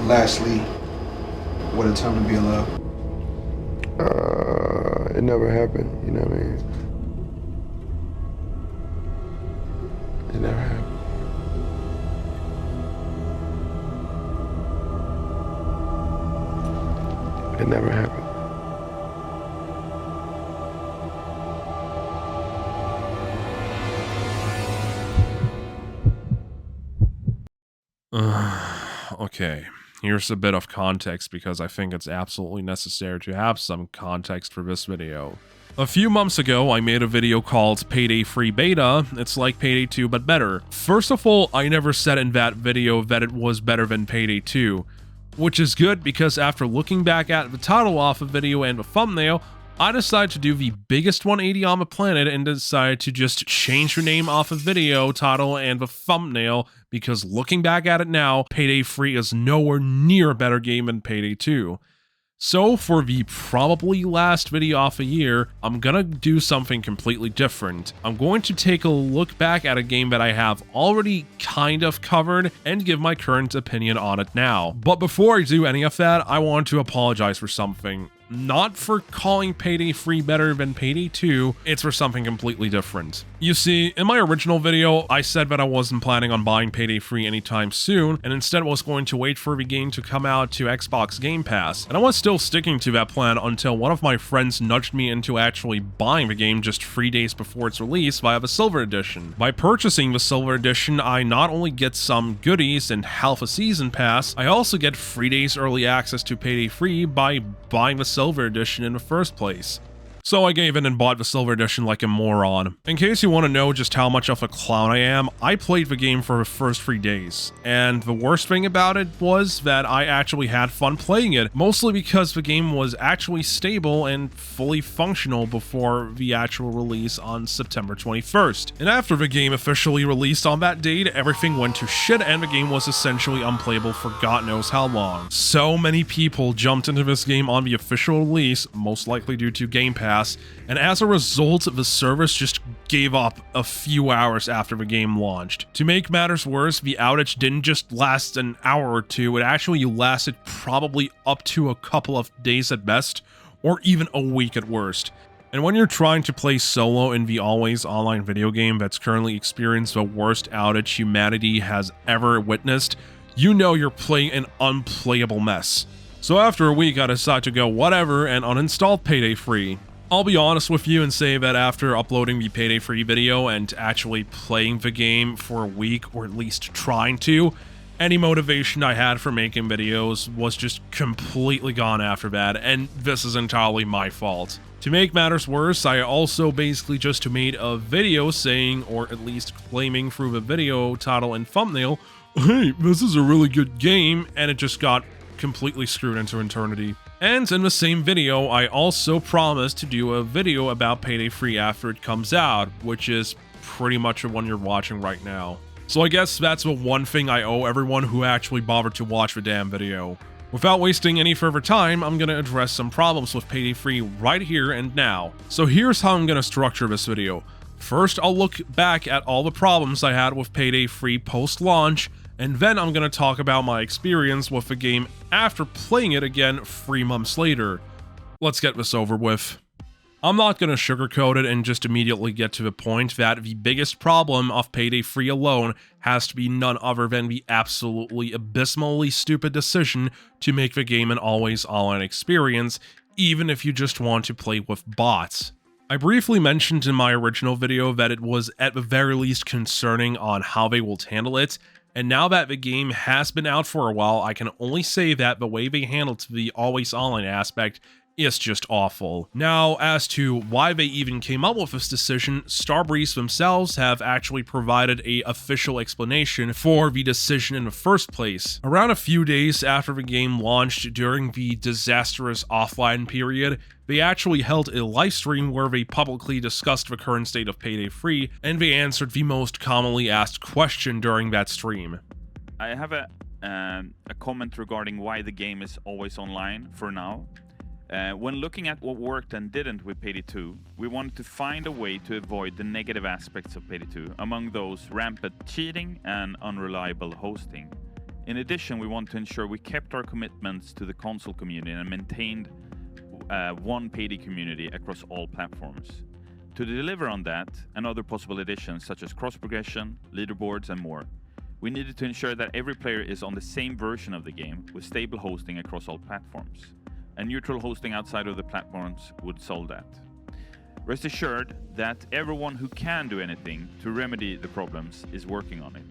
lastly, what a time to be alive. It never happened, you know what I mean? It never happened. It never happened. Okay, here's a bit of context because I think it's absolutely necessary to have some context for this video. A few months ago, I made a video called Payday Free Beta. It's like Payday 2 but better. First of all, I never said in that video that it was better than Payday 2, which is good because after looking back at the title off the video and the thumbnail, I decided to do the biggest 180 on the planet and decided to just change the name off the video title and the thumbnail because looking back at it now, Payday Free is nowhere near a better game than Payday 2. So for the probably last video off a year, I'm gonna do something completely different. I'm going to take a look back at a game that I have already kind of covered and give my current opinion on it now. But before I do any of that, I want to apologize for something. Not for calling Payday Free better than Payday 2, it's for something completely different. You see, in my original video, I said that I wasn't planning on buying Payday Free anytime soon, and instead was going to wait for the game to come out to Xbox Game Pass. And I was still sticking to that plan until one of my friends nudged me into actually buying the game just 3 days before its release via the Silver Edition. By purchasing the Silver Edition, I not only get some goodies and half a season pass, I also get 3 days early access to Payday Free by buying the Silver Edition in the first place. So I gave in and bought the Silver Edition like a moron. In case you want to know just how much of a clown I am, I played the game for the first 3 days, and the worst thing about it was that I actually had fun playing it, mostly because the game was actually stable and fully functional before the actual release on September 21st. And after the game officially released on that date, everything went to shit and the game was essentially unplayable for God knows how long. So many people jumped into this game on the official release, most likely due to Game Pass, and as a result, the service just gave up a few hours after the game launched. To make matters worse, the outage didn't just last an hour or two, it actually lasted probably up to a couple of days at best, or even a week at worst. And when you're trying to play solo in the always online video game that's currently experienced the worst outage humanity has ever witnessed, you know you're playing an unplayable mess. So after a week, I decided to go whatever and uninstalled Payday Free. I'll be honest with you and say that after uploading the Payday Free video and actually playing the game for a week, or at least trying to, any motivation I had for making videos was just completely gone after that, and this is entirely my fault. To make matters worse, I also basically just made a video saying, or at least claiming through the video title and thumbnail, hey, this is a really good game, and it just got completely screwed into eternity. And in the same video, I also promised to do a video about Payday Free after it comes out, which is pretty much the one you're watching right now. So I guess that's the one thing I owe everyone who actually bothered to watch the damn video. Without wasting any further time, I'm gonna address some problems with Payday Free right here and now. So here's how I'm gonna structure this video. First, I'll look back at all the problems I had with Payday Free post-launch, and then I'm going to talk about my experience with the game after playing it again 3 months later. Let's get this over with. I'm not going to sugarcoat it and just immediately get to the point that the biggest problem of Payday Free alone has to be none other than the absolutely abysmally stupid decision to make the game an always online experience, even if you just want to play with bots. I briefly mentioned in my original video that it was at the very least concerning on how they will handle it, and now that the game has been out for a while, I can only say that the way they handled the always online aspect is just awful. Now, as to why they even came up with this decision, Starbreeze themselves have actually provided an official explanation for the decision in the first place. Around a few days after the game launched during the disastrous offline period, they actually held a live stream where they publicly discussed the current state of Payday Free, and they answered the most commonly asked question during that stream. I have a comment regarding why the game is always online for now. When looking at what worked and didn't with Payday 2, we wanted to find a way to avoid the negative aspects of Payday 2, among those rampant cheating and unreliable hosting. In addition, we want to ensure we kept our commitments to the console community and maintained one Payday community across all platforms. To deliver on that and other possible additions such as cross-progression, leaderboards and more, we needed to ensure that every player is on the same version of the game with stable hosting across all platforms. And neutral hosting outside of the platforms would solve that. Rest assured that everyone who can do anything to remedy the problems is working on it.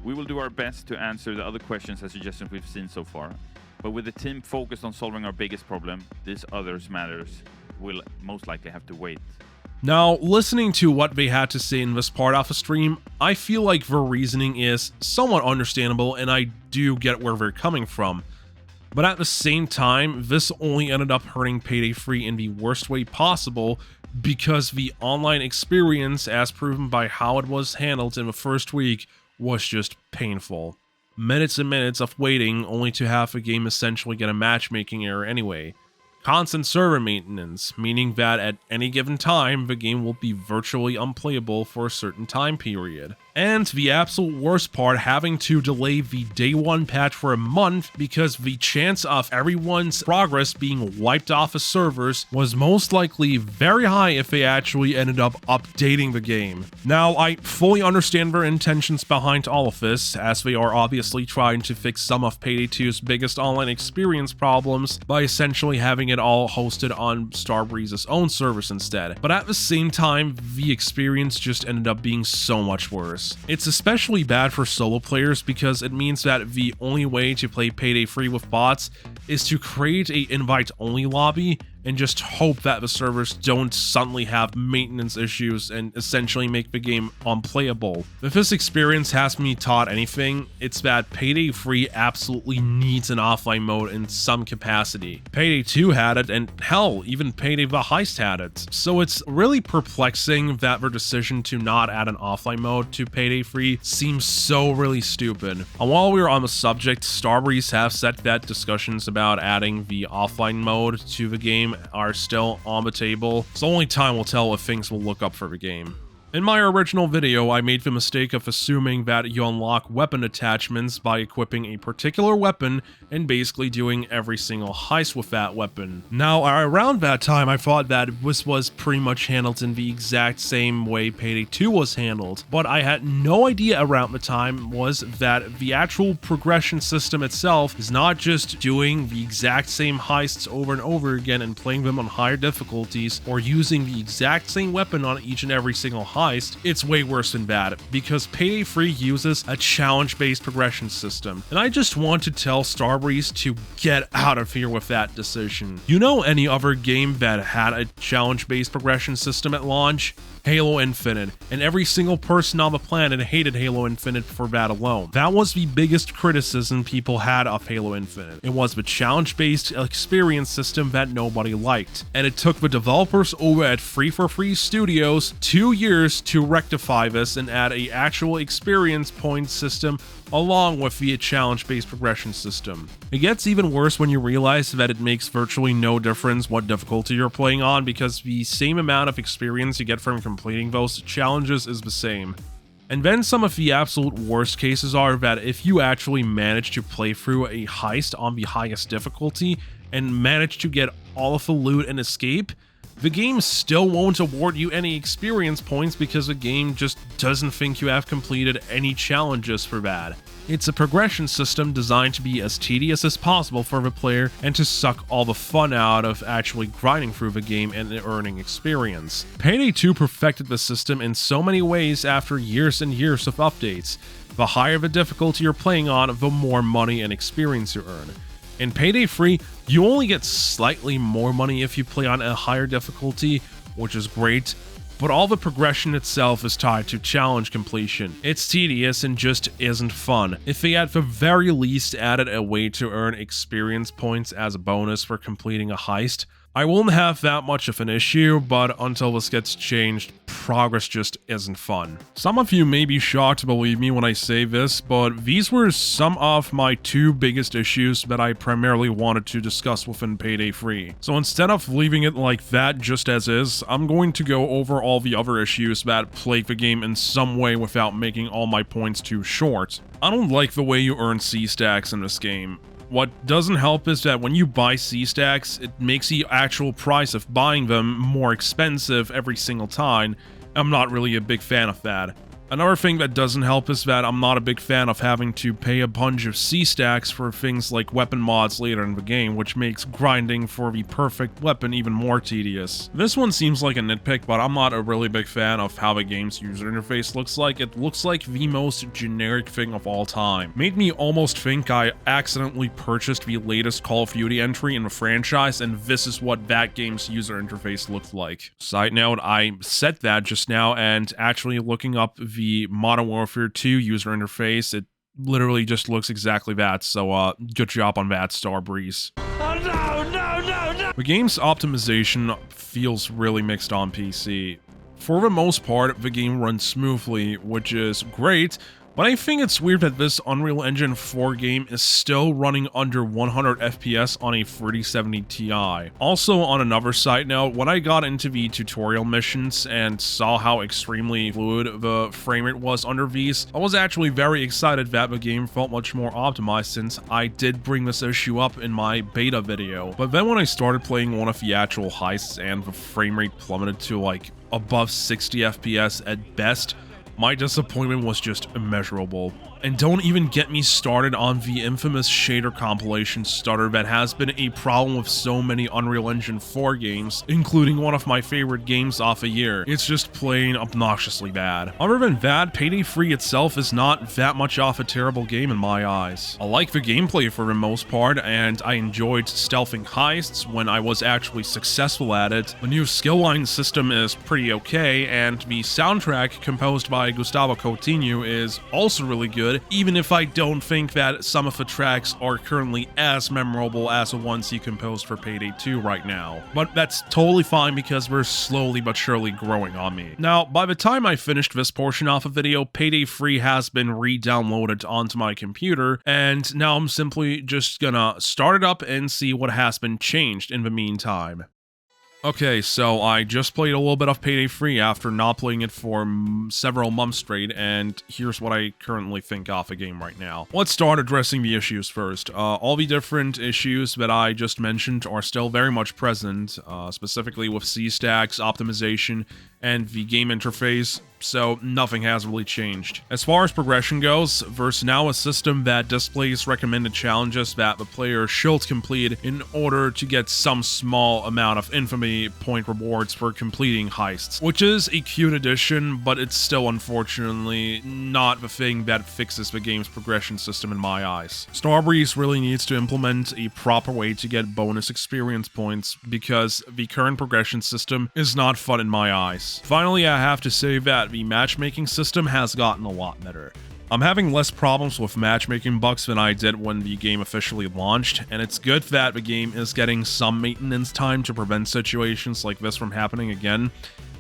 We will do our best to answer the other questions and suggestions we've seen so far, but with the team focused on solving our biggest problem, these others matters will most likely have to wait. Now, listening to what they had to say in this part of the stream, I feel like their reasoning is somewhat understandable and I do get where they're coming from. But at the same time, this only ended up hurting Payday 3 in the worst way possible because the online experience, as proven by how it was handled in the first week, was just painful. Minutes and minutes of waiting only to have the game essentially get a matchmaking error anyway. Constant server maintenance, meaning that at any given time, the game will be virtually unplayable for a certain time period. And the absolute worst part, having to delay the day one patch for a month because the chance of everyone's progress being wiped off of servers was most likely very high if they actually ended up updating the game. Now, I fully understand their intentions behind all of this, as they are obviously trying to fix some of Payday 2's biggest online experience problems by essentially having it all hosted on Starbreeze's own servers instead. But at the same time, the experience just ended up being so much worse. It's especially bad for solo players because it means that the only way to play Payday 3 with bots is to create a invite-only lobby and just hope that the servers don't suddenly have maintenance issues and essentially make the game unplayable. If this experience has me taught anything, it's that Payday 3 absolutely needs an offline mode in some capacity. Payday 2 had it, and hell, even Payday the Heist had it. So it's really perplexing that their decision to not add an offline mode to Payday 3 seems so really stupid. And while we were on the subject, Starbreeze have said that discussions about adding the offline mode to the game are still on the table, so only time will tell if things will look up for the game. In my original video, I made the mistake of assuming that you unlock weapon attachments by equipping a particular weapon and basically doing every single heist with that weapon. Now, around that time, I thought that this was pretty much handled in the exact same way Payday 2 was handled, but I had no idea around the time was that the actual progression system itself is not just doing the exact same heists over and over again and playing them on higher difficulties or using the exact same weapon on each and every single heist. It's way worse than that, because Payday 3 uses a challenge-based progression system, and I just want to tell Starbreeze to get out of here with that decision. You know any other game that had a challenge-based progression system at launch? Halo Infinite, and every single person on the planet hated Halo Infinite for that alone. That was the biggest criticism people had of Halo Infinite. It was the challenge-based experience system that nobody liked, and it took the developers over at Free for Free Studios 2 years to rectify this and add an actual experience point system along with the challenge-based progression system. It gets even worse when you realize that it makes virtually no difference what difficulty you're playing on, because the same amount of experience you get from completing those challenges is the same. And then some of the absolute worst cases are that if you actually manage to play through a heist on the highest difficulty and manage to get all of the loot and escape, the game still won't award you any experience points because the game just doesn't think you have completed any challenges for that. It's a progression system designed to be as tedious as possible for the player and to suck all the fun out of actually grinding through the game and earning experience. Payday 2 perfected the system in so many ways after years and years of updates. The higher the difficulty you're playing on, the more money and experience you earn. In Payday 3, you only get slightly more money if you play on a higher difficulty, which is great, but all the progression itself is tied to challenge completion. It's tedious and just isn't fun. If they at the very least added a way to earn experience points as a bonus for completing a heist, I won't have that much of an issue, but until this gets changed, progress just isn't fun. Some of you may be shocked to believe me when I say this, but these were some of my 2 biggest issues that I primarily wanted to discuss within Payday 3. So instead of leaving it like that just as is, I'm going to go over all the other issues that plague the game in some way without making all my points too short. I don't like the way you earn C-stacks in this game. What doesn't help is that when you buy C-stacks, it makes the actual price of buying them more expensive every single time. I'm not really a big fan of that. Another thing that doesn't help is that I'm not a big fan of having to pay a bunch of C-stacks for things like weapon mods later in the game, which makes grinding for the perfect weapon even more tedious. This one seems like a nitpick, but I'm not a really big fan of how the game's user interface looks like. It looks like the most generic thing of all time. Made me almost think I accidentally purchased the latest Call of Duty entry in the franchise, and this is what that game's user interface looked like. Side note, I said that just now, and actually looking up the Modern Warfare 2 user interface, it literally just looks exactly that, so good job on that, Starbreeze. Oh, no! The game's optimization feels really mixed on PC. For the most part, the game runs smoothly, which is great, but I think it's weird that this Unreal Engine 4 game is still running under 100 FPS on a 3070 Ti. Also, on another side note, when I got into the tutorial missions and saw how extremely fluid the frame rate was under these, I was actually very excited that the game felt much more optimized since I did bring this issue up in my beta video. But then when I started playing one of the actual heists and the frame rate plummeted to like above 60 FPS at best, my disappointment was just immeasurable. And don't even get me started on the infamous shader compilation stutter that has been a problem with so many Unreal Engine 4 games, including one of my favorite games off a year. It's just plain obnoxiously bad. Other than that, Payday 3 itself is not that much off a terrible game in my eyes. I like the gameplay for the most part, and I enjoyed stealthing heists when I was actually successful at it. The new skill line system is pretty okay, and the soundtrack composed by Gustavo Coutinho is also really good, even if I don't think that some of the tracks are currently as memorable as the ones he composed for Payday 2 right now. But that's totally fine because we're slowly but surely growing on me. Now, by the time I finished this portion of the video, Payday 3 has been re-downloaded onto my computer, and now I'm simply just gonna start it up and see what has been changed in the meantime. Okay, so I just played a little bit of Payday 3 after not playing it for several months straight, and here's what I currently think of the game right now. Let's start addressing the issues first. All the different issues that I just mentioned are still very much present, specifically with C-stacks, optimization, and the game interface, so nothing has really changed. As far as progression goes, there's now a system that displays recommended challenges that the player should complete in order to get some small amount of infamy point rewards for completing heists, which is a cute addition, but it's still unfortunately not the thing that fixes the game's progression system in my eyes. Starbreeze really needs to implement a proper way to get bonus experience points because the current progression system is not fun in my eyes. Finally, I have to say that the matchmaking system has gotten a lot better. I'm having less problems with matchmaking bugs than I did when the game officially launched, and it's good that the game is getting some maintenance time to prevent situations like this from happening again.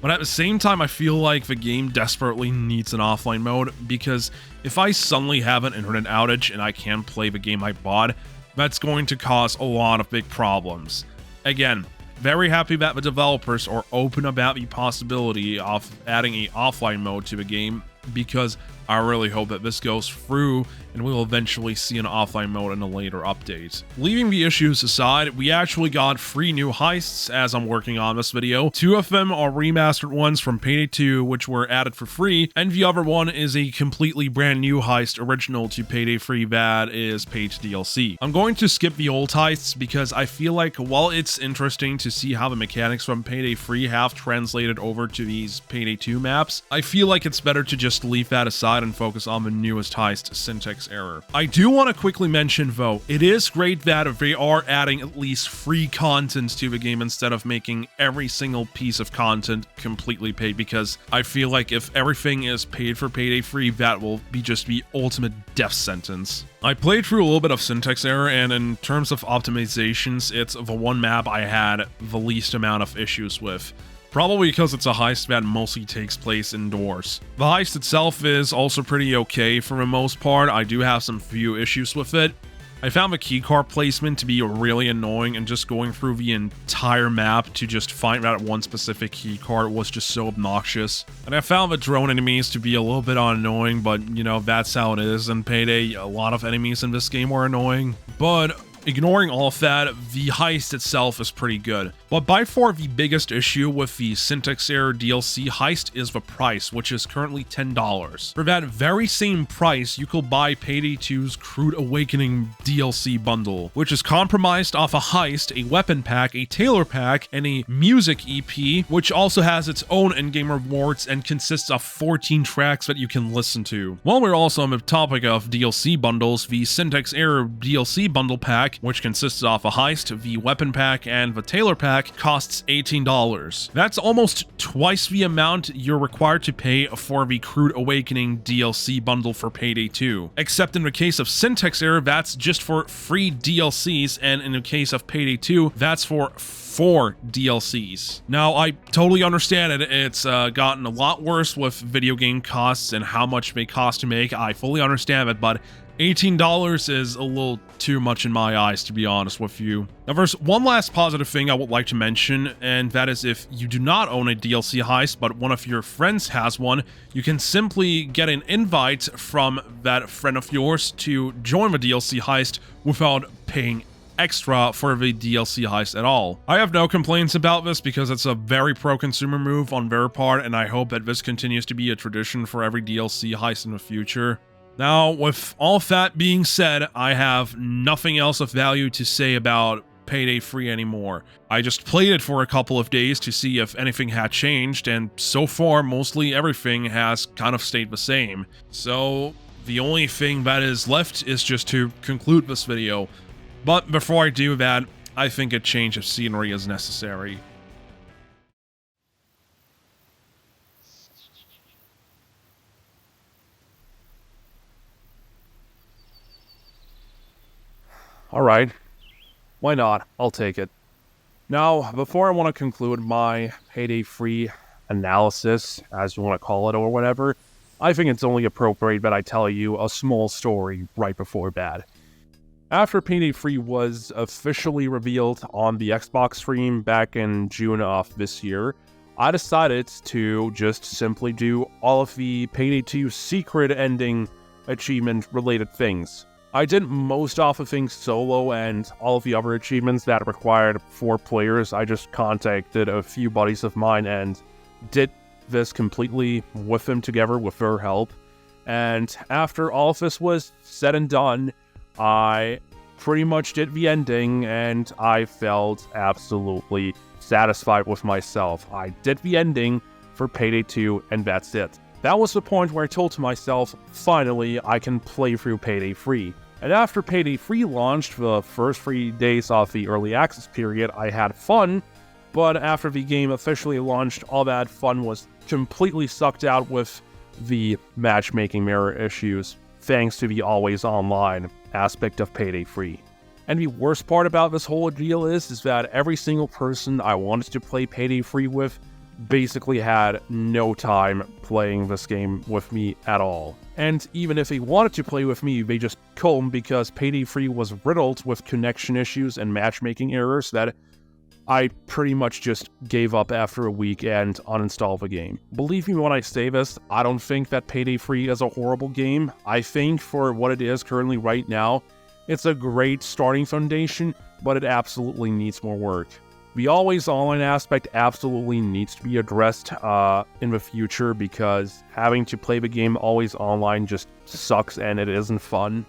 But at the same time, I feel like the game desperately needs an offline mode, because if I suddenly have an internet outage and I can't play the game I bought, that's going to cause a lot of big problems. Again, very happy that the developers are open about the possibility of adding an offline mode to the game, because I really hope that this goes through and we'll eventually see an offline mode in a later update. Leaving the issues aside, we actually got 3 new heists as I'm working on this video. 2 of them are remastered ones from Payday 2, which were added for free, and the other one is a completely brand new heist original to Payday 3 that is paid DLC. I'm going to skip the old heists because I feel like while it's interesting to see how the mechanics from Payday 3 have translated over to these Payday 2 maps, I feel like it's better to just leave that aside and focus on the newest heist, Syntax syntax error. I do want to quickly mention though, it is great that they are adding at least free content to the game instead of making every single piece of content completely paid, because I feel like if everything is paid for Payday free, that will be just the ultimate death sentence. I played through a little bit of syntax error, and in terms of optimizations, it's the one map I had the least amount of issues with. Probably because it's a heist that mostly takes place indoors. The heist itself is also pretty okay for the most part. I do have some few issues with it. I found the keycard placement to be really annoying, and just going through the entire map to just find that one specific keycard was just so obnoxious. And I found the drone enemies to be a little bit annoying, but you know, that's how it is in Payday. A lot of enemies in this game were annoying. But ignoring all of that, the heist itself is pretty good. But by far the biggest issue with the syntax error DLC heist is the price, which is currently $10. For that very same price, you could buy Payday 2's Crude Awakening DLC bundle, which is comprised of a heist, a weapon pack, a tailor pack, and a music EP, which also has its own in-game rewards and consists of 14 tracks that you can listen to. While we're also on the topic of DLC bundles, the syntax error DLC bundle pack, which consists of a heist, the weapon pack, and the tailor pack, costs $18. That's almost twice the amount you're required to pay for the Crude Awakening DLC bundle for Payday 2. Except in the case of syntax error, that's just for free DLCs, and in the case of Payday 2, that's for 4 DLCs. Now, I totally understand it. It's gotten a lot worse with video game costs and how much they cost to make. I fully understand it, but $18 is a little too much in my eyes, to be honest with you. Now, there's one last positive thing I would like to mention, and that is if you do not own a DLC heist, but one of your friends has one, you can simply get an invite from that friend of yours to join the DLC heist without paying extra for the DLC heist at all. I have no complaints about this because it's a very pro-consumer move on their part, and I hope that this continues to be a tradition for every DLC heist in the future. Now, with all of that being said, I have nothing else of value to say about Payday Free anymore. I just played it for a couple of days to see if anything had changed, and so far, mostly everything has kind of stayed the same. So, the only thing that is left is just to conclude this video. But before I do that, I think a change of scenery is necessary. Alright, why not? I'll take it. Now, before I want to conclude my Payday Free analysis, as you want to call it or whatever, I think it's only appropriate that I tell you a small story right before bed. After Payday Free was officially revealed on the Xbox stream back in June of this year, I decided to just simply do all of the Payday 2 secret ending achievement related things. I did most of the things solo, and all of the other achievements that required 4 players, I just contacted a few buddies of mine and did this completely with them together with their help. And after all of this was said and done, I pretty much did the ending, and I felt absolutely satisfied with myself. I did the ending for Payday 2, and that's it. That was the point where I told to myself, finally, I can play through Payday Free. And after Payday Free launched, the first 3 days of the early access period, I had fun, but after the game officially launched, all that fun was completely sucked out with the matchmaking mirror issues, thanks to the always online aspect of Payday Free. And the worst part about this whole deal is that every single person I wanted to play Payday Free with basically had no time playing this game with me at all. And even if they wanted to play with me, they just couldn't, because Payday Free was riddled with connection issues and matchmaking errors that I pretty much just gave up after a week and uninstalled the game. Believe me when I say this, I don't think that Payday Free is a horrible game. I think for what it is currently right now, it's a great starting foundation, but it absolutely needs more work. The always online aspect absolutely needs to be addressed in the future, because having to play the game always online just sucks and it isn't fun.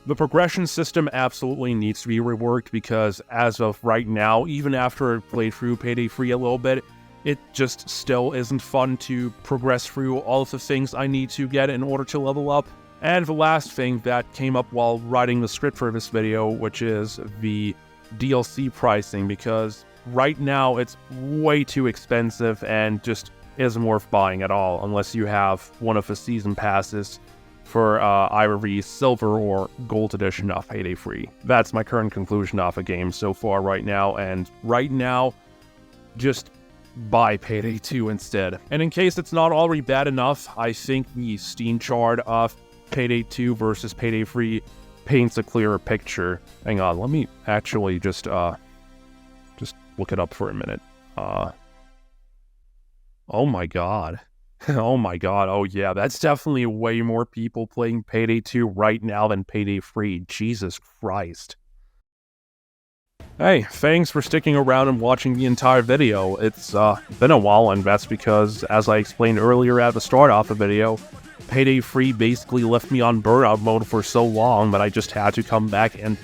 The progression system absolutely needs to be reworked, because as of right now, even after I played through Payday Free a little bit, it just still isn't fun to progress through all of the things I need to get in order to level up. And the last thing that came up while writing the script for this video, which is the DLC pricing, because right now it's way too expensive and just isn't worth buying at all unless you have one of the season passes for either the silver or gold edition of Payday 3. That's my current conclusion of the game so far right now, and right now, just buy Payday 2 instead. And in case it's not already bad enough, I think the Steam chart of Payday 2 versus Payday 3 paints a clearer picture. Hang on, let me actually just look it up for a minute. Oh my god. Oh my god, oh yeah, that's definitely way more people playing Payday 2 right now than Payday 3. Jesus Christ. Hey, thanks for sticking around and watching the entire video. It's been a while, and that's because, as I explained earlier at the start of the video, Payday 3 basically left me on burnout mode for so long that I just had to come back and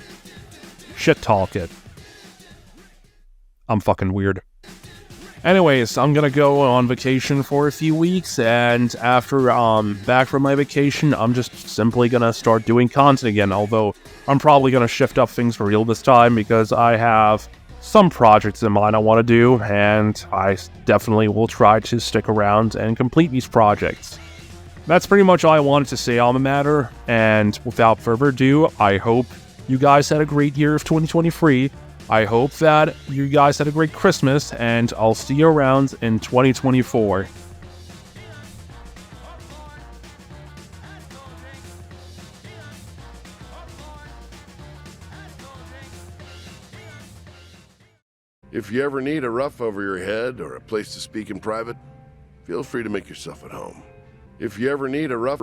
shit-talk it. I'm fucking weird. Anyways, I'm gonna go on vacation for a few weeks, and after back from my vacation, I'm just simply gonna start doing content again, although I'm probably gonna shift up things for real this time because I have some projects in mind I want to do, and I definitely will try to stick around and complete these projects. That's pretty much all I wanted to say on the matter, and without further ado, I hope you guys had a great year of 2023. I hope that you guys had a great Christmas, and I'll see you around in 2024. If you ever need a roof over your head or a place to speak in private, feel free to make yourself at home. If you ever need a rough